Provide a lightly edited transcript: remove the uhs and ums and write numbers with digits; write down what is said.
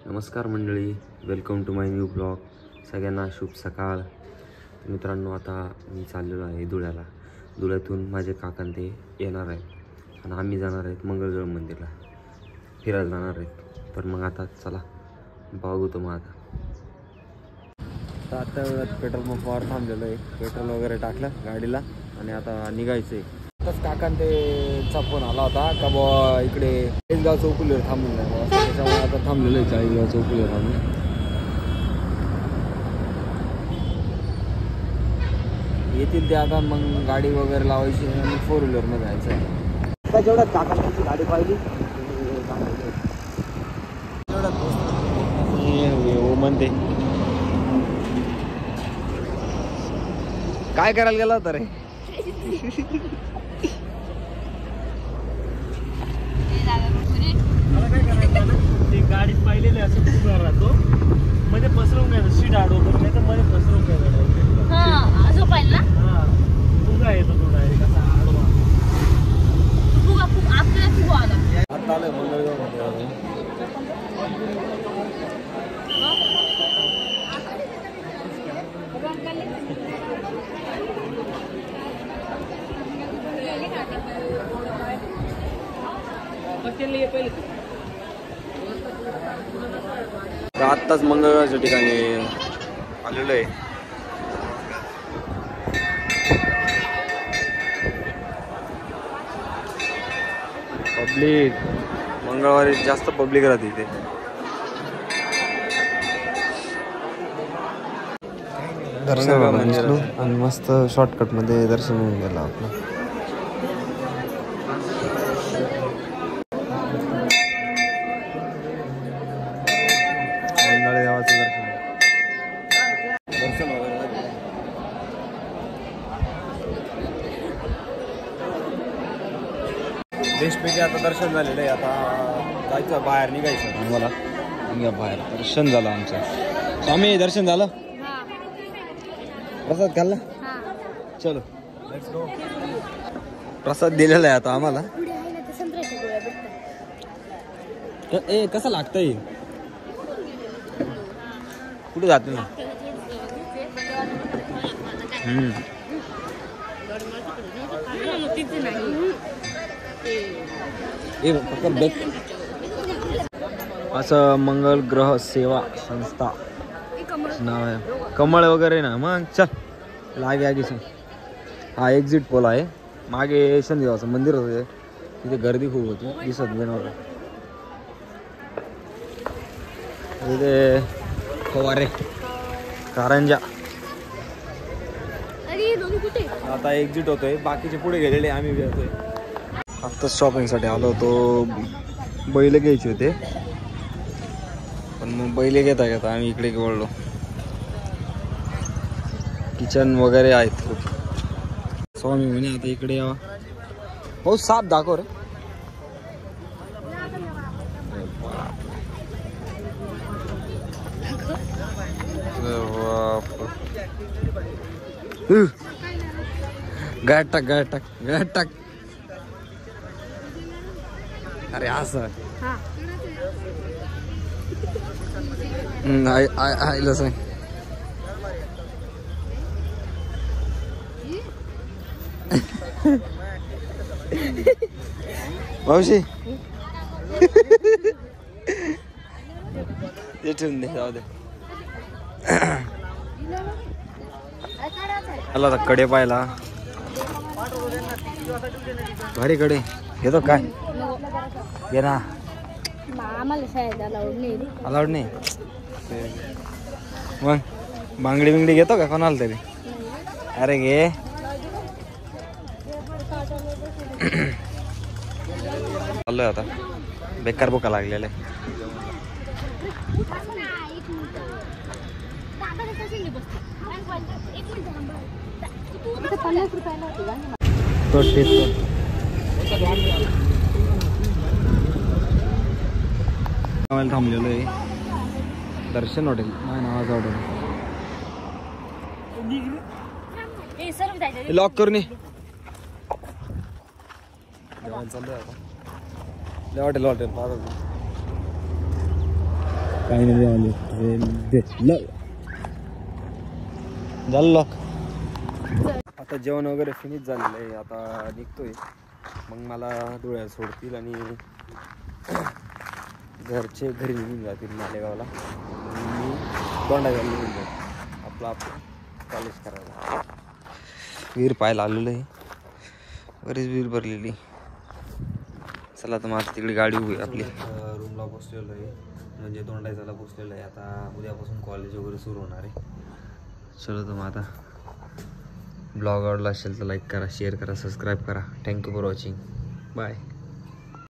नमस्कार मंडळी, welcome to my new blog. सगळ्यांना शुभ सकाळ. मित्रांनो, आता मी चाललेलो आहे धुळ्याला. धुळ्यातून माझे काकां ते येणार आहेत आणि आम्ही जाणार आहेत मंगळगड मंदिरला फिरायला जाणार आहेत. तर मग आता चला बघू मग आता पेट्रोल पंपावर थांबलेलो आहे. पेट्रोल वगैरे टाकलं गाडीला आणि आता निघायचं आहे. आताच काकांचा फोन आला होता का बुवा इकडे चाळीसगाव चौकुलीवर थांबून नाही बुवा, त्याच्यामुळे आता थांबलेलं आहे चाळीसगाव चौकुलीवर थांबून. येतील ते आता, मग गाडी वगैरे लावायची आणि 4 व्हीलरनं जायचं आहे. आता जेवढ्यात काकांची गाडी पाहिली हो म्हणते. काय करायला गेला होता रे? ते गाडीत पाहिलेले असं उभा राहतो मध्ये पसरवून घ्यायचं, सीट आडवतो नाही तर मध्ये पसरवून घ्यायचं. हा असं पाहिजे ना. हा फुगा येतो तो डायरेक्ट असा आडवा. फुगा आपल्याला फुगा आला. आता आलोय मंगळगड. आत्ताच मंगळवारच्या ठिकाणी आलेलो आहे. पब्लिक मंगळवारी जास्त पब्लिक राहते इथे. दर्शन आणि मस्त शॉर्टकट मध्ये दर्शन होऊन गेलं आपलं. बेस्टपैकी आता दर्शन झालेलं आहे. आता जायचं, बाहेर निघायचं आम्हाला. निघा बाहेर. दर्शन झालं आमचं. स्वामी दर्शन झालं, प्रसाद खाल्ला. चलो लेट्स गो. प्रसाद दिलेला आहे आता आम्हाला. ए कसं लागतंय? कुठे जाते ना? असं मंगल ग्रह सेवा संस्था नाव आहे. कमळ वगैरे ना. मग चल लागे आगे सांग. हा एक्झिट पोल आहे. मागे शनिदेवाचं मंदिर होतं, तिथे गर्दी खूप होती, दिसत नव्हतं. तिथे फवारे कारंजा. आता एक्झिट होतोय, बाकीचे पुढे गेलेले, आम्ही येतोय. आत्ताच शॉपिंगसाठी आलो होतो. बैल घ्यायचे होते, पण मग बैल घेता घेता आम्ही इकडे वळलो. किचन वगैरे आहेत खूप. स्वामी म्हणे आता इकडे यावं. हो साप दाखव रे. गाठ टाक गाठ टाक गाठ टाक. अरे असं आईला सांग. मावशी ते ठेवून दे, जाऊ दे. आला आता कडे पाहिला. भारी कडे घेतो काय? घे ना. अलाउड नाही. मग बांगडी बिंगडी घेतो का कोणाला तरी? अरे घे. चाललोय आता. बेकार भुका लागलेले. थांबलेलो आहे. दर्शन हॉटेल नाही नावाचं हॉटेल. लॉक करून ये. जेवण चालू आहे आता. हॉटेल पाहतो. फायनली आले झालं लॉक. आता जेवण वगैरे फिनिश झालेलं आहे. आता निघतोय. मग मला धुळ्याला सोडतील आणि घरचे घरी निघून जातील मालेगावला. मी दोंडागावला निघून जाईल आपलं कॉलेज करायला. विहीर पाहायला आलेलं आहे. बरीच विहीर भरलेली. चला तर मग आता तिकडे गाडी उभी आपली. रूमला पोचलेलो आहे, म्हणजे दोंडायचाला पोचलेलो आहे. आता उद्यापासून कॉलेज वगैरे सुरू होणार आहे. चलो तर मग आता ब्लॉग आवडला असेल तर लाईक करा, शेअर करा, सबस्क्राईब करा. Thank you for watching. बाय.